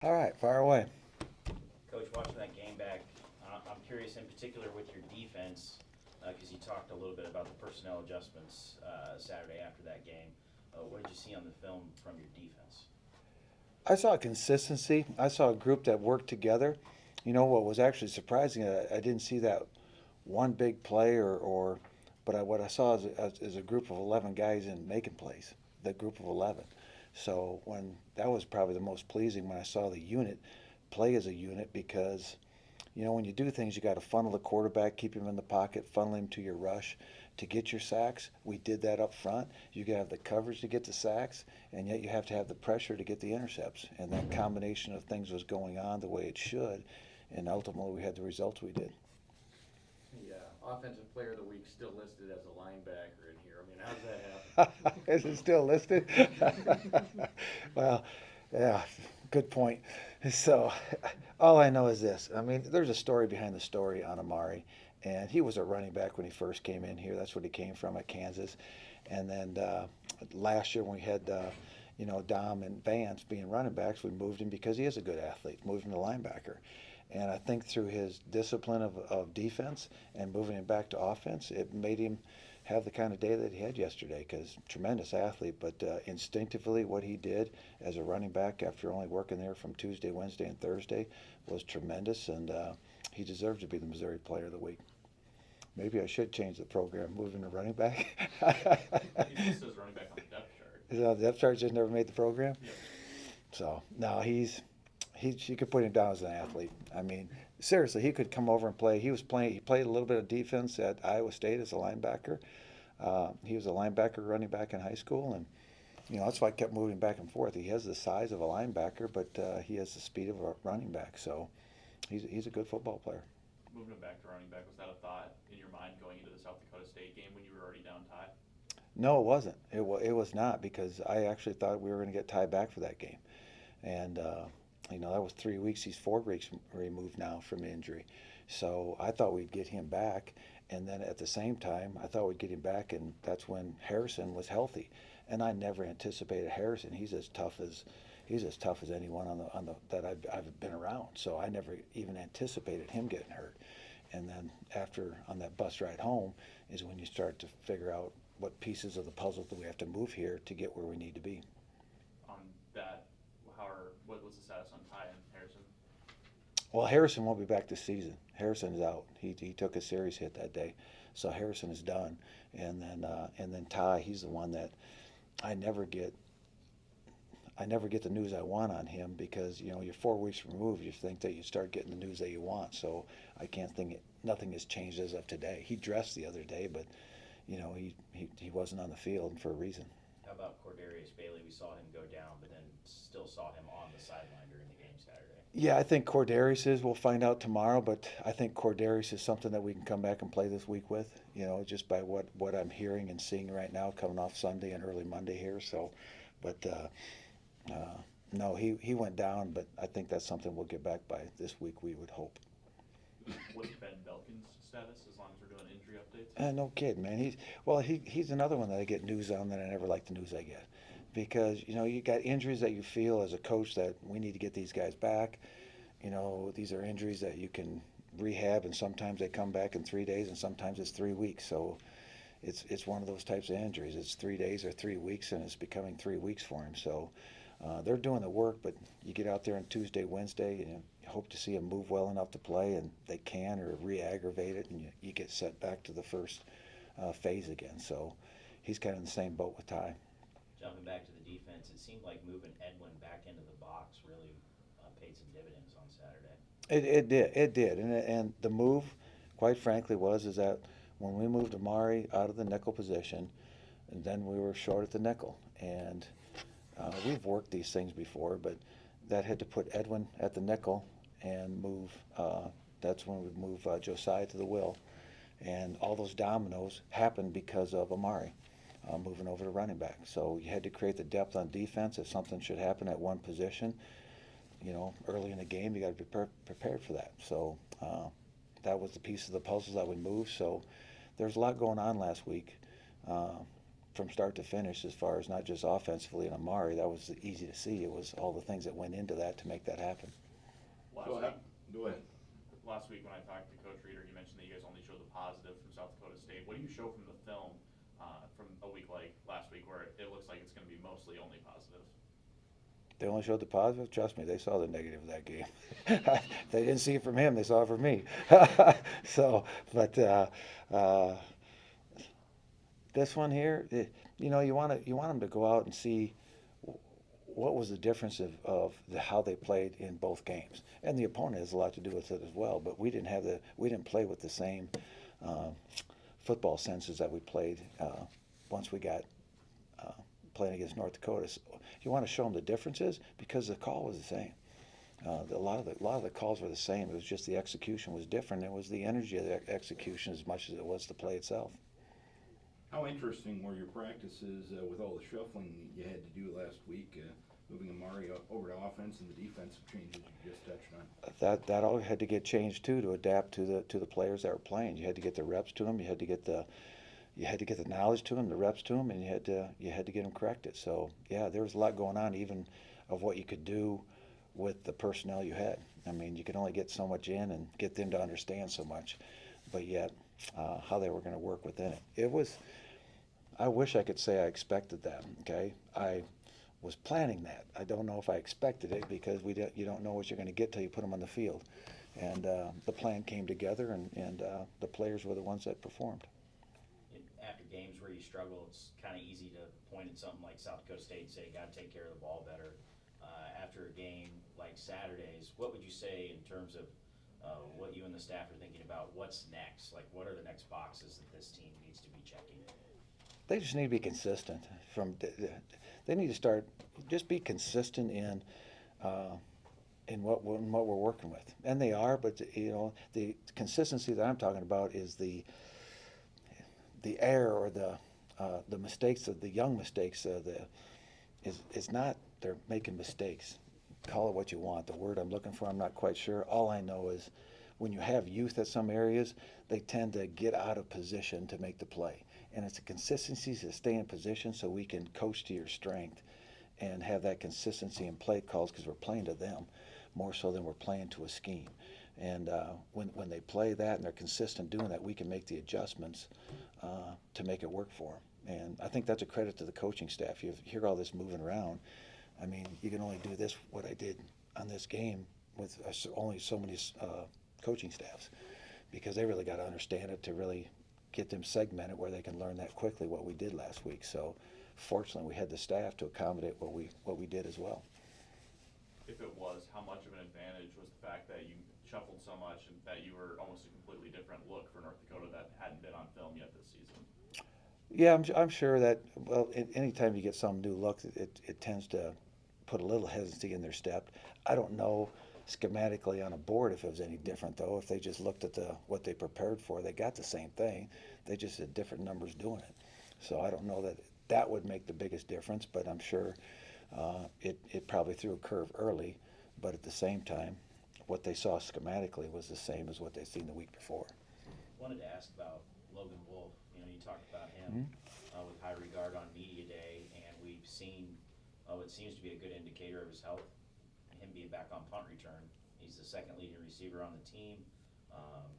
All right, fire away. Coach, watching that game back, I'm curious in particular with your defense, because you talked a little bit about the personnel adjustments Saturday after that game. What did you see on the film from your defense? I saw consistency. I saw a group that worked together. You know what was actually surprising? I didn't see that one big play, but what I saw is a group of 11 guys in making plays. The group of 11. So when that was probably the most pleasing when I saw the unit play as a unit because when you do things, you got to funnel the quarterback, keep him in the pocket, funnel him to your rush to get your sacks. We did that up front. You got to have the coverage to get the sacks, and yet you have to have the pressure to get the intercepts. And that combination of things was going on the way it should, and ultimately we had the results we did. The offensive player of the week still listed as a linebacker in here. I mean, how does that Is it still listed? Well, yeah, good point. So, all I know is this. I mean, there's a story behind the story on Amari, and he was a running back when he first came in here. That's what he came from at Kansas. And then last year when we had, Dom and Vance being running backs, we moved him because he is a good athlete, moved him to linebacker. And I think through his discipline of defense and moving him back to offense, it made him have the kind of day that he had yesterday because tremendous athlete, but instinctively what he did as a running back after only working there from Tuesday, Wednesday, and Thursday was tremendous, and he deserves to be the Missouri Player of the Week. Maybe I should change the program, moving to running back. He's listed as running back on the depth chart. The depth chart just never made the program. Yep. So no, you could put him down as an athlete. I mean, seriously, he could come over and play. He was playing. He played a little bit of defense at Iowa State as a linebacker. He was a linebacker, running back in high school, and that's why I kept moving back and forth. He has the size of a linebacker, but he has the speed of a running back. So he's a good football player. Moving him back to running back, was that a thought in your mind going into the South Dakota State game when you were already down tie? No, it wasn't. It was not because I actually thought we were going to get tied back for that game, and that was 3 weeks. He's 4 weeks removed now from injury, so I thought we'd get him back, and then at the same time, I thought we'd get him back, and that's when Harrison was healthy, and I never anticipated Harrison. He's as tough as anyone on the that I've been around. So I never even anticipated him getting hurt. And then after on that bus ride home is when you start to figure out what pieces of the puzzle do we have to move here to get where we need to be. On that, what was the status on Ty and Harrison? Well, Harrison won't be back this season. Harrison is out. He took a serious hit that day, so Harrison is done. And then Ty, he's the one that I never get. I never get the news I want on him because you're 4 weeks removed. You think that you start getting the news that you want. So I can't think nothing has changed as of today. He dressed the other day, but he wasn't on the field for a reason. How about Cordarius Bailey? We saw him go down, but then still saw him on the sideline during the game Saturday. Yeah, I think Cordarius is. We'll find out tomorrow, but I think Cordarius is something that we can come back and play this week with. Just by what I'm hearing and seeing right now, coming off Sunday and early Monday here. So, but no, he went down, but I think that's something we'll get back by this week. We would hope. What's Ben Belkin's status as long as we're doing injury updates? No kidding, man. He's another one that I get news on that I never like the news I get, because you got injuries that you feel as a coach that we need to get these guys back. These are injuries that you can rehab, and sometimes they come back in 3 days, and sometimes it's 3 weeks. So it's one of those types of injuries. It's 3 days or 3 weeks, and it's becoming 3 weeks for him. So they're doing the work, but you get out there on Tuesday, Wednesday, and you hope to see them move well enough to play, and they can, or re-aggravate it, and you get set back to the first phase again. So he's kind of in the same boat with Ty. Jumping back to the defense, it seemed like moving Edwin back into the box really paid some dividends on Saturday. It did, and the move, quite frankly, is that when we moved Amari out of the nickel position, and then we were short at the nickel, and we've worked these things before, but that had to put Edwin at the nickel and move. That's when we move Josiah to the will, and all those dominoes happened because of Amari moving over to running back. So you had to create the depth on defense if something should happen at one position. Early in the game, you got to be prepared for that. So that was the piece of the puzzle that we moved. So there's a lot going on last week. from start to finish, as far as not just offensively and Amari. That was easy to see. It was all the things that went into that to make that happen. Go ahead. Last week when I talked to Coach Reeder, he mentioned that you guys only showed the positive from South Dakota State. What do you show from the film from a week like last week where it looks like it's going to be mostly only positive? They only showed the positive. Trust me, they saw the negative of that game. They didn't see it from him; they saw it from me. So, but this one here, you know, you want them to go out and see what was the difference of how they played in both games, and the opponent has a lot to do with it as well. But we didn't play with the same football senses that we played once we got playing against North Dakota. So you want to show them the differences because the call was the same. A lot of the calls were the same. It was just the execution was different. It was the energy of the execution as much as it was the play itself. How interesting were your practices with all the shuffling you had to do last week, moving Amari over to offense and the defensive changes you just touched on? That all had to get changed too to adapt to the players that were playing. You had to get the reps to them. You had to get the knowledge to them, the reps to them, and you had to get them corrected. So yeah, there was a lot going on, even of what you could do with the personnel you had. I mean, you could only get so much in and get them to understand so much, but yet how they were going to work within it. It was. I wish I could say I expected that. Okay, I was planning that. I don't know if I expected it because you don't know what you're going to get till you put them on the field, and the plan came together, and the players were the ones that performed. After games where you struggle, it's kind of easy to point at something like South Dakota State and say, got to take care of the ball better. After a game like Saturday's, what would you say in terms of what you and the staff are thinking about what's next? Like, what are the next boxes that this team needs to be checking? They just need to be consistent. They need to start just be consistent in what we're working with, and they are. But you know, the consistency that I'm talking about is the error or the mistakes of the young mistakes. It's not they're making mistakes. Call it what you want. The word I'm looking for, I'm not quite sure. All I know is when you have youth at some areas, they tend to get out of position to make the play. And it's a consistency to stay in position so we can coach to your strength and have that consistency in play calls because we're playing to them more so than we're playing to a scheme. And when they play that and they're consistent doing that, we can make the adjustments to make it work for them. And I think that's a credit to the coaching staff. You hear all this moving around. I mean, you can only do this, what I did on this game, with only so many coaching staffs, because they really got to understand it to really get them segmented where they can learn that quickly what we did last week. So fortunately we had the staff to accommodate what we did as well. If it was, how much of an advantage was the fact that you shuffled so much and that you were almost a completely different look for North Dakota that hadn't been on film yet this season? Yeah, I'm sure that, well, anytime you get some new look, it tends to put a little hesitancy in their step. I don't know schematically on a board if it was any different, though. If they just looked at what they prepared for, they got the same thing. They just had different numbers doing it. So I don't know that would make the biggest difference, but I'm sure it probably threw a curve early. But at the same time, what they saw schematically was the same as what they'd seen the week before. Wanted to ask about Logan Wolf. You know, you talked about him with high regard on Media Day, and we've seen what seems to be a good indicator of his health, him being back on punt return. He's the second leading receiver on the team.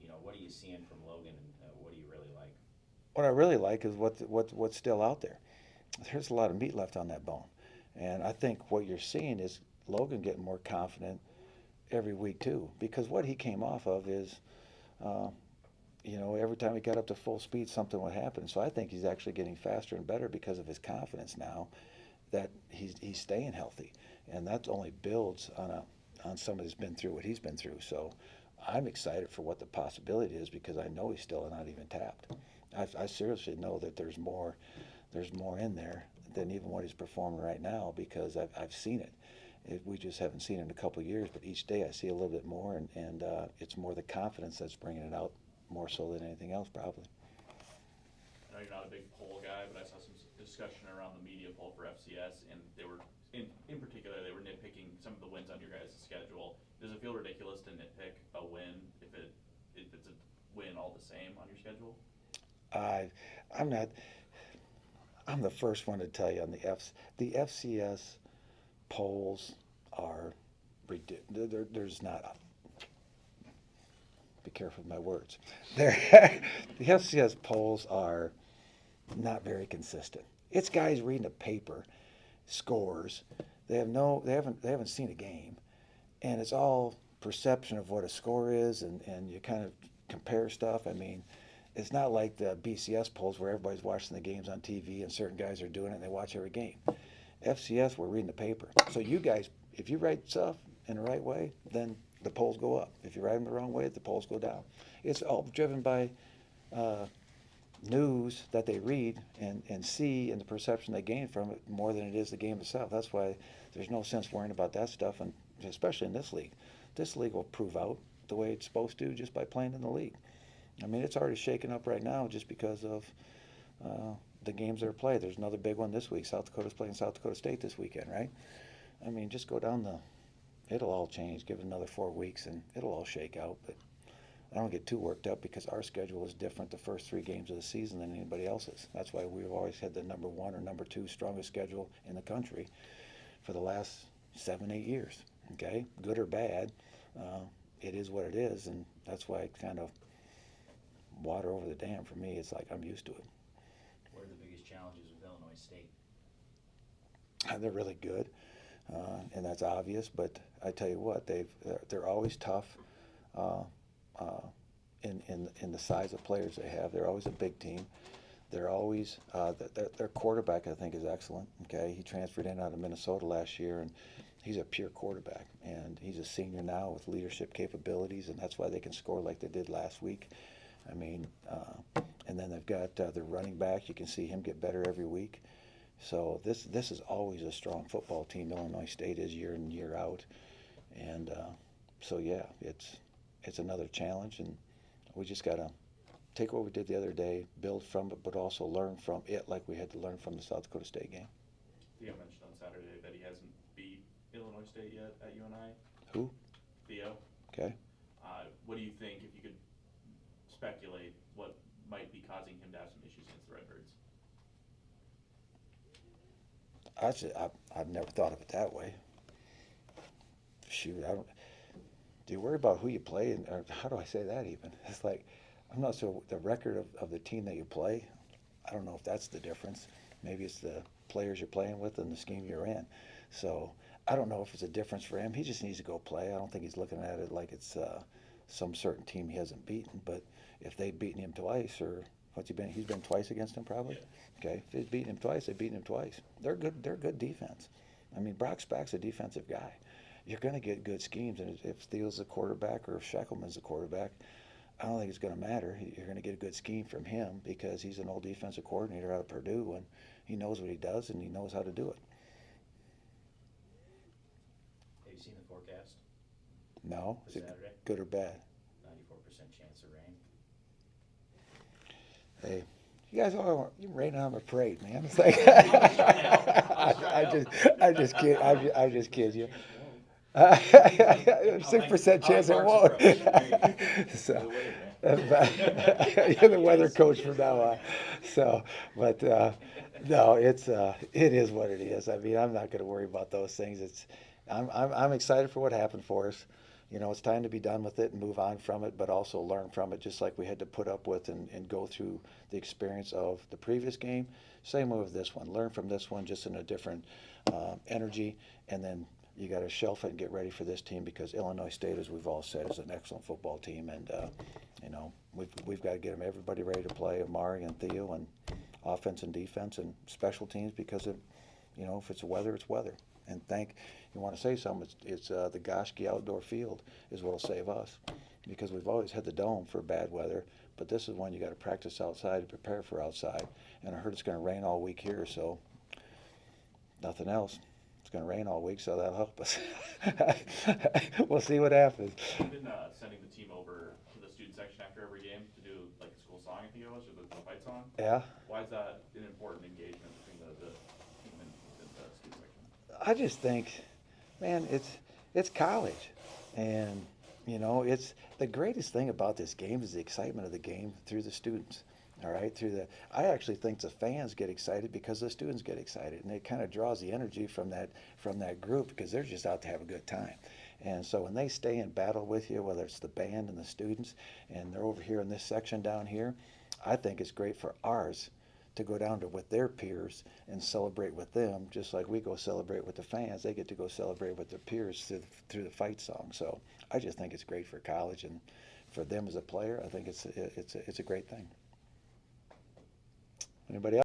You know, what are you seeing from Logan, and what do you really like? What I really like is what's still out there. There's a lot of meat left on that bone, and I think what you're seeing is Logan getting more confident every week too, because what he came off of is, you know, every time he got up to full speed, something would happen. So I think he's actually getting faster and better because of his confidence now that he's staying healthy, and that only builds on somebody that's been through what he's been through. So I'm excited for what the possibility is because I know he's still not even tapped. I seriously know that there's more in there than even what he's performing right now because I've seen it. We just haven't seen it in a couple of years, but each day I see a little bit more, and it's more the confidence that's bringing it out more so than anything else probably. I know you're not a big poll guy, but I saw some discussion around the media poll for FCS, and they were, in particular, they were nitpicking some of the wins on your guys' schedule. Does it feel ridiculous to nitpick a win if it's a win all the same on your schedule? I'm not. I'm the first one to tell you on the FCS polls are ridiculous. There's not. Be careful with my words. The FCS polls are not very consistent. It's guys reading a paper, scores. They haven't seen a game, and it's all perception of what a score is, and you kind of compare stuff. I mean, it's not like the BCS polls where everybody's watching the games on TV and certain guys are doing it and they watch every game. FCS, we're reading the paper. So you guys, if you write stuff in the right way, then the polls go up. If you write them the wrong way, the polls go down. It's all driven by news that they read and see and the perception they gain from it more than it is the game itself. That's why there's no sense worrying about that stuff, and especially in this league. This league will prove out the way it's supposed to just by playing in the league. I mean, it's already shaken up right now just because of the games that are played. There's another big one this week. South Dakota's playing South Dakota State this weekend, right? I mean, just go down it'll all change. Give it another 4 weeks and it'll all shake out. But I don't get too worked up because our schedule is different the first 3 games of the season than anybody else's. That's why we've always had the number 1 or number 2 strongest schedule in the country for the last 7, 8 years. Okay, good or bad, it is what it is, and that's why it's kind of water over the dam for me. It's like I'm used to it. What are the biggest challenges with Illinois State? They're really good, and that's obvious. But I tell you what, they're always tough in the size of players they have. They're always a big team. They're always their quarterback, I think, is excellent. Okay, he transferred in out of Minnesota last year, and he's a pure quarterback. And he's a senior now with leadership capabilities, and that's why they can score like they did last week. I mean, and then they've got their running back. You can see him get better every week. So this is always a strong football team. Illinois State is year in, year out, and so yeah, it's another challenge, and we just gotta take what we did the other day, build from it, but also learn from it like we had to learn from the South Dakota State game. Theo mentioned on Saturday that he hasn't beat Illinois State yet at UNI. Who? Theo. Okay. What do you think, if you could speculate, what might be causing him to have some issues against the Redbirds? I've never thought of it that way. Shoot, do you worry about who you play, and or how do I say that even? It's like, I'm not sure the record of the team that you play. I don't know if that's the difference. Maybe it's the players you're playing with and the scheme you're in. So I don't know if it's a difference for him. He just needs to go play. I don't think he's looking at it like it's some certain team he hasn't beaten. But if they've beaten him twice, or what's he been? He's been twice against him probably. Yeah. Okay, if they've beaten him twice, they've beaten him twice. They're good. They're good defense. I mean, Brock Spack's a defensive guy. You're going to get good schemes, and if Steele's the quarterback or if Shackelman's the quarterback, I don't think it's going to matter. You're going to get a good scheme from him because he's an old defensive coordinator out of Purdue, and he knows what he does, and he knows how to do it. Have you seen the forecast No? for Is it Saturday? good or bad? 94% chance of rain. Hey, you guys all raining on my parade, man. It's like I just kid you. 6% chance it won't. So, you're the weather coach from now on. So, but no, it is what it is. I mean, I'm not going to worry about those things. I'm excited for what happened for us. You know, it's time to be done with it and move on from it, but also learn from it, just like we had to put up with and go through the experience of the previous game. Same way with this one. Learn from this one, just in a different energy, and then you got to shelf it and get ready for this team, because Illinois State, as we've all said, is an excellent football team, and you know, we've got to get them everybody ready to play. Amari and Theo, and offense and defense and special teams, because if it's weather, it's weather. And you want to say something, it's the Goshki outdoor field is what will save us, because we've always had the dome for bad weather, but this is one you got to practice outside to prepare for outside. And I heard it's going to rain all week here, so nothing else. It's going to rain all week, so that'll help us. We'll see what happens. You've been sending the team over to the student section after every game to do like a school song, I think it was, or the fight song. Yeah. Why is that an important engagement between the team and the student section? I just think, man, it's college, and it's the greatest thing about this game is the excitement of the game through the students. All right, I actually think the fans get excited because the students get excited, and it kind of draws the energy from that group because they're just out to have a good time. And so when they stay in battle with you, whether it's the band and the students, and they're over here in this section down here, I think it's great for ours to go down to with their peers and celebrate with them, just like we go celebrate with the fans. They get to go celebrate with their peers through the fight song. So I just think it's great for college and for them as a player. I think it's a great thing. Anybody else?